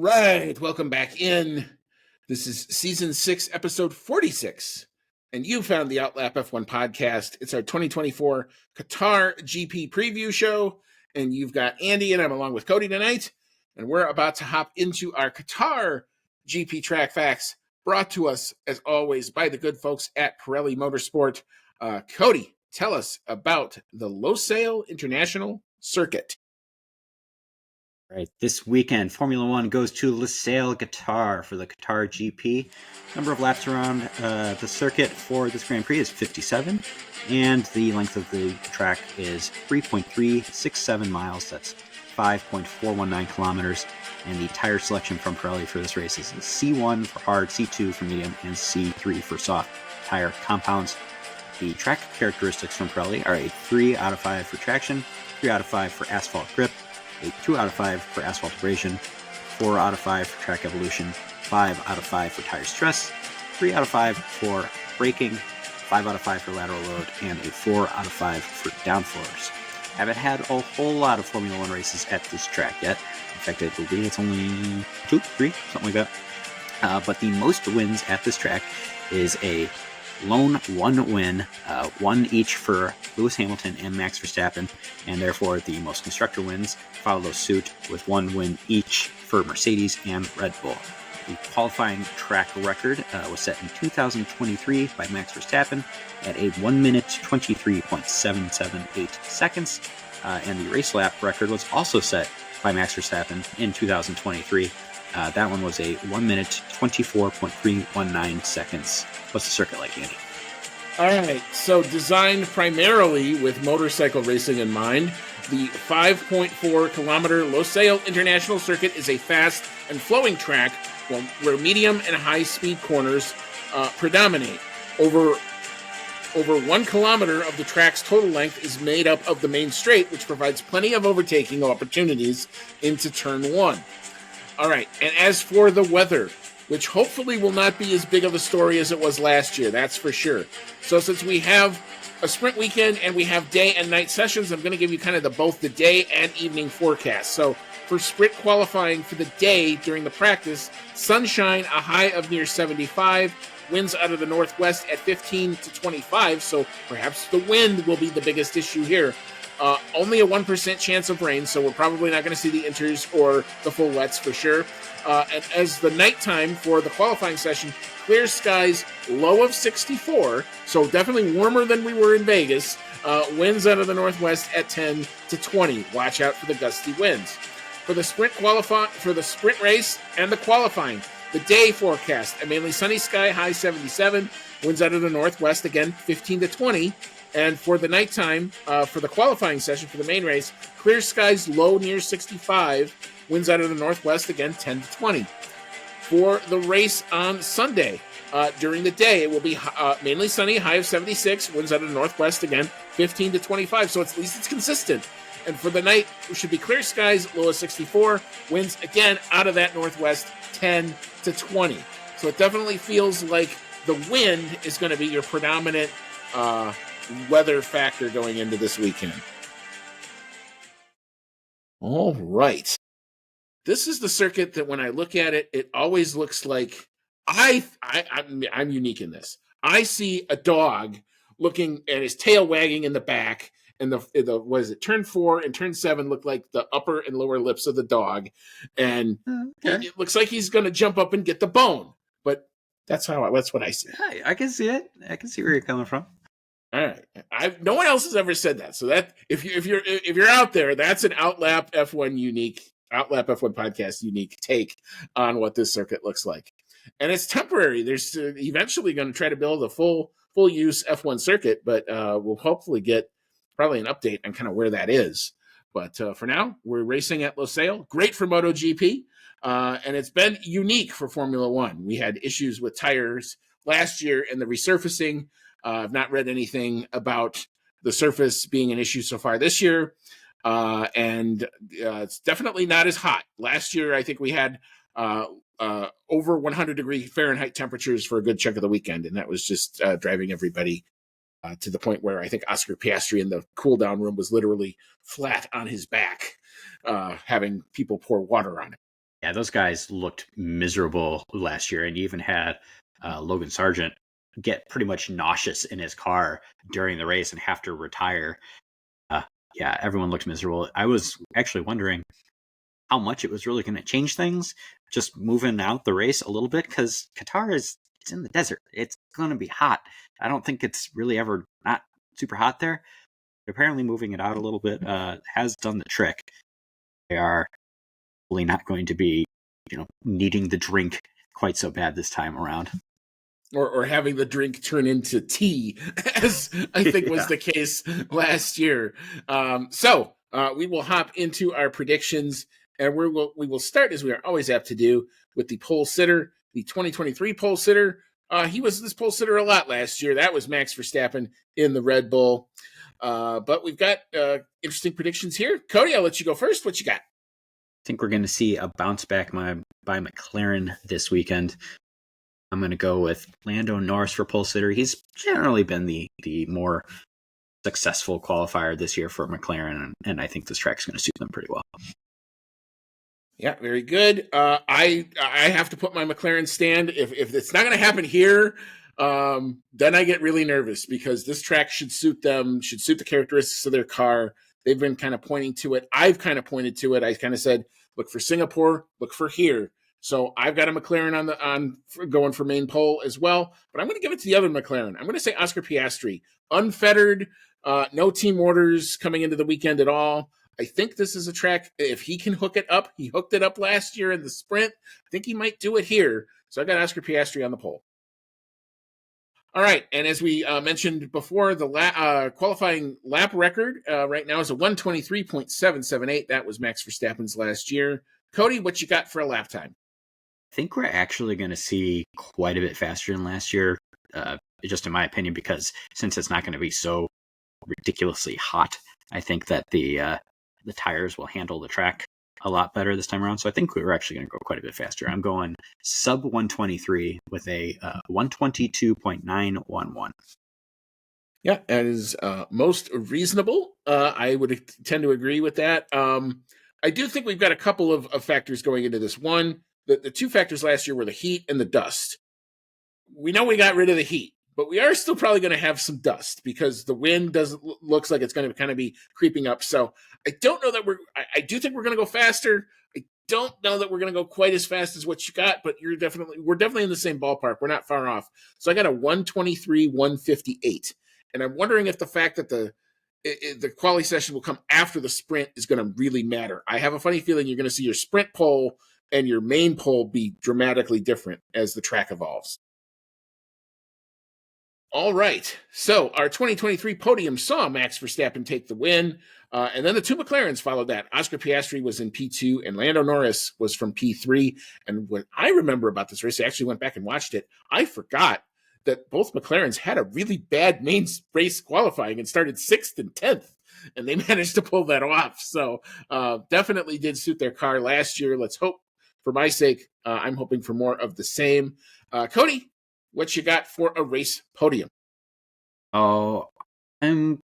right, welcome back in. This is season 6, episode 46, and you found the Outlap F1 podcast. It's our 2024 Qatar GP preview show, and you've got Andy, and I'm along with Cody tonight, and we're about to hop into our Qatar GP track facts, brought to us, as always, by the good folks at Pirelli Motorsport. Cody, tell us about the Losail International Circuit. Right, this weekend, Formula One goes to Losail, Qatar for the Qatar GP. Number of laps around the circuit for this Grand Prix is 57, and the length of the track is 3.367 miles. That's 5.419 kilometers. And the tire selection from Pirelli for this race is C1 for hard, C2 for medium, and C3 for soft tire compounds. The track characteristics from Pirelli are a 3 out of 5 for traction, 3 out of 5 for asphalt grip, a 2 out of 5 for asphalt abrasion, 4 out of 5 for track evolution, 5 out of 5 for tire stress, 3 out of 5 for braking, 5 out of 5 for lateral load, and a 4 out of 5 for downforce. Haven't had a whole lot of Formula One races at this track yet. In fact, I believe it's only 2, 3, something like that. But the most wins at this track is a lone 1 win, 1 each for Lewis Hamilton and Max Verstappen, and therefore the most constructor wins follow suit with 1 win each for Mercedes and Red Bull. The qualifying track record was set in 2023 by Max Verstappen at a 1 minute 23.778 seconds, and the race lap record was also set by Max Verstappen in 2023. That one was a 1 minute 24.319 seconds. What's the circuit like, Andy? All right, so designed primarily with motorcycle racing in mind, the 5.4 kilometer Losail International Circuit is a fast and flowing track where medium and high speed corners predominate. Over 1 kilometer of the track's total length is made up of the main straight, which provides plenty of overtaking opportunities into turn 1. All right, and as for the weather, which hopefully will not be as big of a story as it was last year, that's for sure. So since we have a sprint weekend and we have day and night sessions, I'm going to give you kind of both the day and evening forecast. So for sprint qualifying for the day during the practice, sunshine, a high of near 75, winds out of the northwest at 15 to 25, so perhaps the wind will be the biggest issue here. Only a 1% chance of rain, so we're probably not going to see the inters or the full wets for sure. And as the nighttime for the qualifying session, clear skies, low of 64, so definitely warmer than we were in Vegas. Winds out of the northwest at 10 to 20. Watch out for the gusty winds. For the sprint race and the qualifying, the day forecast, a mainly sunny sky, high 77, winds out of the northwest, again, 15 to 20. And for the nighttime, for the qualifying session for the main race, clear skies, low near 65, winds out of the northwest, again, 10 to 20. For the race on Sunday, during the day, it will be mainly sunny, high of 76, winds out of the northwest, again, 15 to 25. So at least it's consistent. And for the night, it should be clear skies, low of 64, winds, again, out of that northwest, 10 to 20. So it definitely feels like the wind is going to be your predominant weather factor going into this weekend. All right. This is the circuit that when I look at it, it always looks like I'm unique in this. I see a dog looking at his tail wagging in the back, and the what is it? Turn 4 and turn 7 look like the upper and lower lips of the dog, and it looks like he's going to jump up and get the bone. But that's what I see. I can see it. I can see where you're coming from. All right, no one else has ever said that. So that if you're out there, that's an Outlap F1 podcast unique take on what this circuit looks like, and it's temporary. There's eventually going to try to build a full use F1 circuit, but we'll hopefully get probably an update on kind of where that is. But for now, we're racing at Losail. Great for MotoGP, and it's been unique for Formula One. We had issues with tires last year and the resurfacing. I've not read anything about the surface being an issue so far this year, and it's definitely not as hot. Last year, I think we had over 100-degree Fahrenheit temperatures for a good chunk of the weekend, and that was just driving everybody to the point where I think Oscar Piastri in the cool-down room was literally flat on his back, having people pour water on him. Yeah, those guys looked miserable last year, and you even had Logan Sargent get pretty much nauseous in his car during the race and have to retire. Uh, yeah, everyone looked miserable. I was actually wondering how much it was really going to change things, just moving out the race a little bit, because Qatar it's in the desert. It's going to be hot. I don't think it's really ever not super hot there. Apparently, moving it out a little bit has done the trick. They are probably not going to be, needing the drink quite so bad this time around. Or having the drink turn into tea, as I think was the case last year. So we will hop into our predictions, and we will start, as we are always apt to do, with the pole sitter, the 2023 pole sitter. He was this pole sitter a lot last year. That was Max Verstappen in the Red Bull. But we've got interesting predictions here. Cody, I'll let you go first. What you got? I think we're going to see a bounce back by McLaren this weekend. I'm going to go with Lando Norris for pole sitter. He's generally been the more successful qualifier this year for McLaren, and I think this track's going to suit them pretty well. Yeah, very good. I have to put my McLaren stand. If it's not going to happen here, then I get really nervous, because this track should suit them, should suit the characteristics of their car. They've been kind of pointing to it. I've kind of pointed to it. I kind of said, look for Singapore, look for here. So I've got a McLaren on going for main pole as well, but I'm going to give it to the other McLaren. I'm going to say Oscar Piastri, unfettered, no team orders coming into the weekend at all. I think this is a track, if he can hook it up, he hooked it up last year in the sprint. I think he might do it here. So I got Oscar Piastri on the pole. All right, and as we mentioned before, the qualifying lap record right now is a 123.778. That was Max Verstappen's last year. Cody, what you got for a lap time? I think we're actually going to see quite a bit faster than last year, just in my opinion, because since it's not going to be so ridiculously hot, I think that the tires will handle the track a lot better this time around. So I think we're actually going to go quite a bit faster. I'm going sub 123 with a 122.911. Yeah, that is most reasonable. I would tend to agree with that. I do think we've got a couple of factors going into this. One, the two factors last year were the heat and the dust. We know we got rid of the heat, but we are still probably going to have some dust, because the wind looks like it's going to kind of be creeping up. So I don't know that I do think we're going to go faster. I don't know that we're going to go quite as fast as what you got, but we're definitely in the same ballpark. We're not far off. So I got a 123, 158. And I'm wondering if the fact that the quali session will come after the sprint is going to really matter. I have a funny feeling you're going to see your sprint pole and your main pole be dramatically different as the track evolves. All right, so our 2023 podium saw Max Verstappen take the win, and then the two McLarens followed that. Oscar Piastri was in P2, and Lando Norris was from P3. And what I remember about this race, I actually went back and watched it, I forgot that both McLarens had a really bad main race qualifying and started 6th and 10th, and they managed to pull that off. So definitely did suit their car last year. Let's hope, for my sake, I'm hoping for more of the same. Cody, what you got for a race podium? Oh, I'm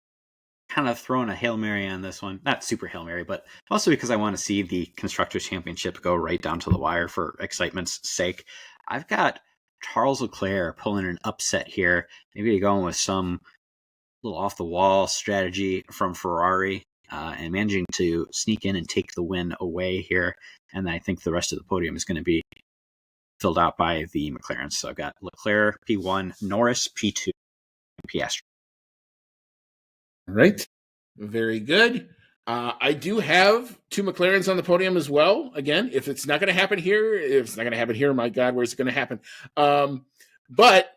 kind of throwing a Hail Mary on this one. Not super Hail Mary, but also because I want to see the Constructors' Championship go right down to the wire for excitement's sake. I've got Charles Leclerc pulling an upset here. Maybe going with some little off-the-wall strategy from Ferrari and managing to sneak in and take the win away here. And I think the rest of the podium is going to be filled out by the McLarens. So I've got Leclerc P1, Norris P2, and Piastri. All right. Very good. I do have two McLarens on the podium as well. Again, if it's not going to happen here, my God, where's it going to happen? But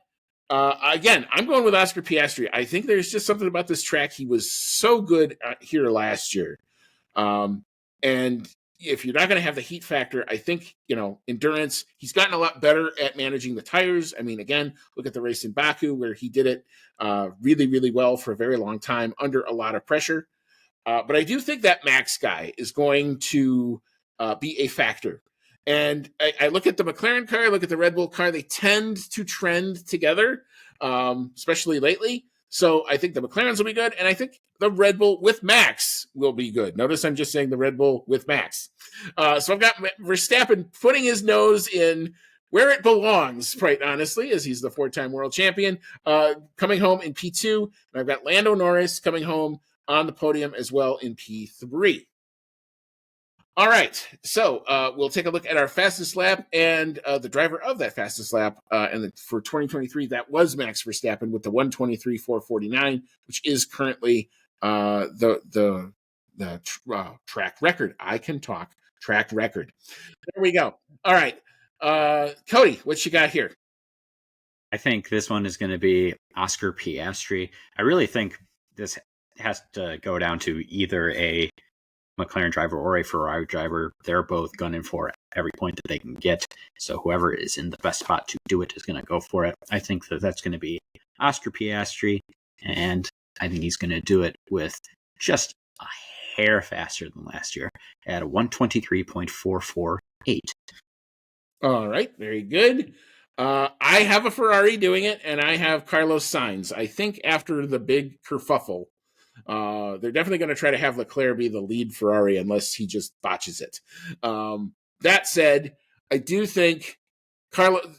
again, I'm going with Oscar Piastri. I think there's just something about this track. He was so good here last year. And if you're not going to have the heat factor, I think, endurance, he's gotten a lot better at managing the tires. I mean, again, look at the race in Baku where he did it really, really well for a very long time under a lot of pressure. But I do think that Max guy is going to be a factor. And I look at the McLaren car, I look at the Red Bull car, they tend to trend together, especially lately. So I think the McLarens will be good, and I think the Red Bull with Max will be good. Notice I'm just saying the Red Bull with Max. So I've got Verstappen putting his nose in where it belongs, quite honestly, as he's the 4-time world champion, coming home in P2. And I've got Lando Norris coming home on the podium as well in P3. All right, so we'll take a look at our fastest lap and the driver of that fastest lap. And for 2023, that was Max Verstappen with the 1:23.449, which is currently the track record. I can talk track record. There we go. All right, Cody, what you got here? I think this one is going to be Oscar Piastri. I really think this has to go down to either a McLaren driver or a Ferrari driver. They're both gunning for every point that they can get. So whoever is in the best spot to do it is going to go for it. I think that that's going to be Oscar Piastri, and I think he's going to do it with just a hair faster than last year at a 1:23.448. All right, very good. I have a Ferrari doing it, and I have Carlos Sainz. I think after the big kerfuffle, they're definitely going to try to have Leclerc be the lead Ferrari unless he just botches it. That said, I do think Carlos,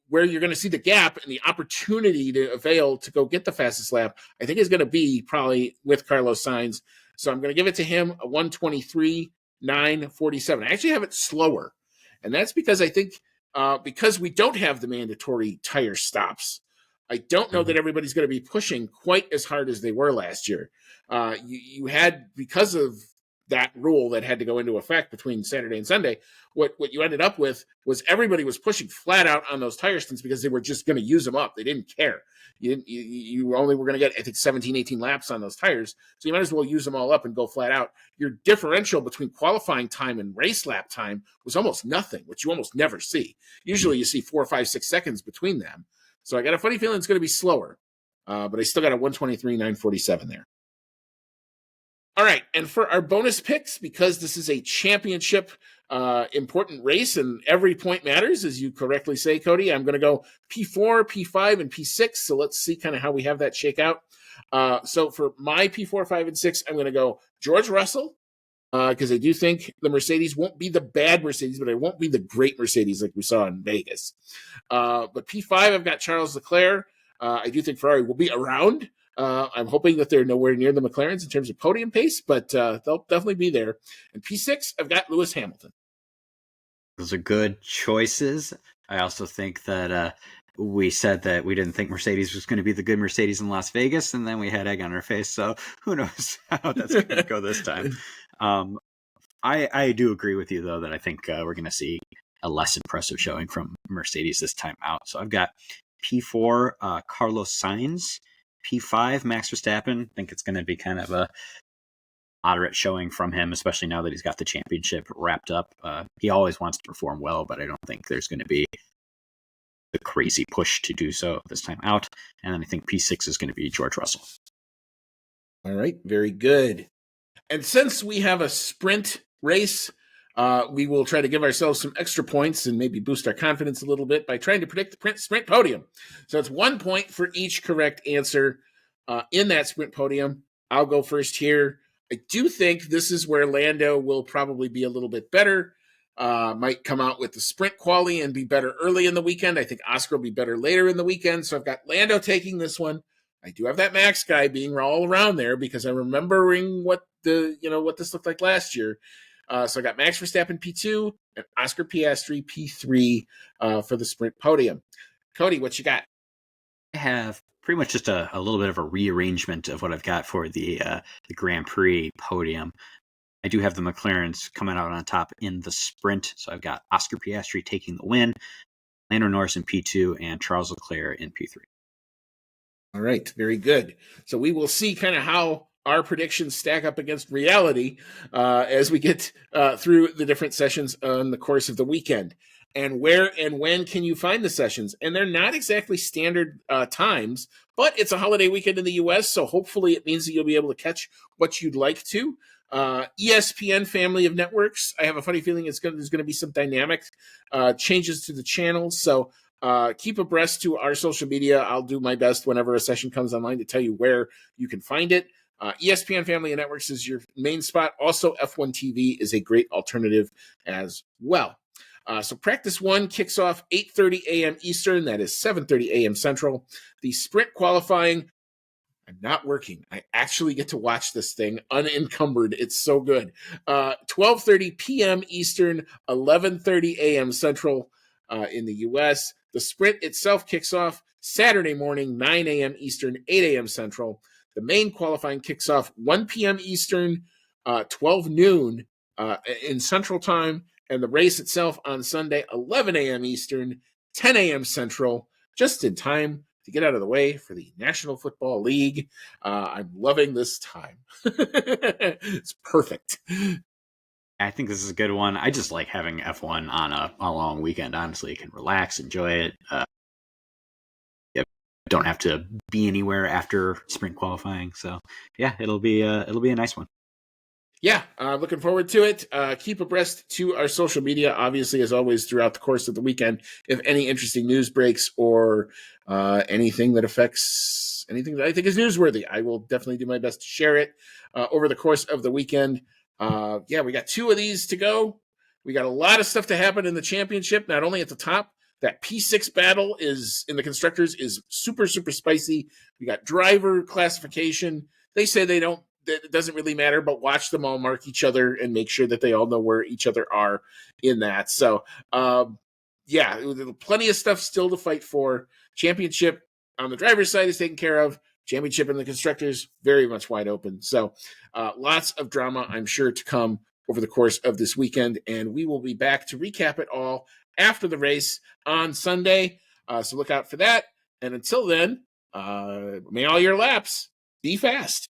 where you're going to see the gap and the opportunity to avail to go get the fastest lap, I think is going to be probably with Carlos Sainz. So I'm going to give it to him a 1:23.947. I actually have it slower, and that's because I think because we don't have the mandatory tire stops, I don't know that everybody's going to be pushing quite as hard as they were last year. You had, because of that rule that had to go into effect between Saturday and Sunday, what you ended up with was everybody was pushing flat out on those tire stints because they were just going to use them up. They didn't care. You only were going to get, I think, 17, 18 laps on those tires. So you might as well use them all up and go flat out. Your differential between qualifying time and race lap time was almost nothing, which you almost never see. Usually you see 4, 5, 6 seconds between them. So I got a funny feeling it's going to be slower, but I still got a 1:23.947 there. All right, and for our bonus picks, because this is a championship important race and every point matters, as you correctly say, Cody, I'm going to go P4, P5, and P6. So let's see kind of how we have that shake out. So for my P4, 5, and 6, I'm going to go George Russell, because I do think the Mercedes won't be the bad Mercedes, but it won't be the great Mercedes like we saw in Vegas. But P5, I've got Charles Leclerc. I do think Ferrari will be around. I'm hoping that they're nowhere near the McLarens in terms of podium pace, but they'll definitely be there. And P6, I've got Lewis Hamilton. Those are good choices. I also think that we said that we didn't think Mercedes was going to be the good Mercedes in Las Vegas, and then we had egg on our face. So who knows how that's going to go this time. I do agree with you, though, that I think we're going to see a less impressive showing from Mercedes this time out. So I've got P4, Carlos Sainz. P5, Max Verstappen. I think it's going to be kind of a moderate showing from him, especially now that he's got the championship wrapped up. He always wants to perform well, but I don't think there's going to be the crazy push to do so this time out. And then I think P6 is going to be George Russell. All right, very good. And since we have a sprint race, we will try to give ourselves some extra points and maybe boost our confidence a little bit by trying to predict the sprint podium. So it's 1 point for each correct answer in that sprint podium. I'll go first here. I do think this is where Lando will probably be a little bit better. Might come out with the sprint quali and be better early in the weekend. I think Oscar will be better later in the weekend. So I've got Lando taking this one. I do have that Max guy being all around there because I'm remembering what this looked like last year. So I got Max Verstappen P2 and Oscar Piastri P3 for the sprint podium. Cody, what you got? I have pretty much just a little bit of a rearrangement of what I've got for the Grand Prix podium. I do have the McLarens coming out on top in the sprint. So I've got Oscar Piastri taking the win, Lando Norris in P2, and Charles Leclerc in P3. All right, very good. So we will see kind of how our predictions stack up against reality as we get through the different sessions on the course of the weekend. And where and when can you find the sessions? And they're not exactly standard times, but it's a holiday weekend in the U.S., so hopefully it means that you'll be able to catch what you'd like to. ESPN family of networks, I have a funny feeling there's going to be some dynamic changes to the channels, so Keep abreast to our social media. I'll do my best whenever a session comes online to tell you where you can find it. ESPN Family and Networks is your main spot. Also, F1 TV is a great alternative as well. So practice 1 kicks off 8:30 a.m. Eastern. That is 7:30 a.m. Central. The sprint qualifying, I'm not working. I actually get to watch this thing unencumbered. It's so good. 12:30 p.m. Eastern, 11:30 a.m. Central in the U.S. The sprint itself kicks off Saturday morning, 9 a.m. Eastern, 8 a.m. Central. The main qualifying kicks off 1 p.m. Eastern, 12 noon in Central Time, and the race itself on Sunday, 11 a.m. Eastern, 10 a.m. Central, just in time to get out of the way for the National Football League. I'm loving this time. It's perfect. I think this is a good one. I just like having F1 on a long weekend. Honestly, you can relax, enjoy it. Don't have to be anywhere after sprint qualifying. So yeah, it'll be a nice one. Yeah, looking forward to it. Keep abreast to our social media, obviously, as always, throughout the course of the weekend. If any interesting news breaks or anything that affects anything that I think is newsworthy, I will definitely do my best to share it over the course of the weekend. Yeah, we got 2 of these to go. We got a lot of stuff to happen in the championship, not only at the top. That P6 battle is in the constructors is super, super spicy. We got driver classification. They say it doesn't really matter, but watch them all mark each other and make sure that they all know where each other are in that. So, yeah, plenty of stuff still to fight for. Championship on the driver's side is taken care of. Championship in the constructors, very much wide open. So, lots of drama, I'm sure, to come over the course of this weekend. And we will be back to recap it all after the race on Sunday. So look out for that. And until then, may all your laps be fast.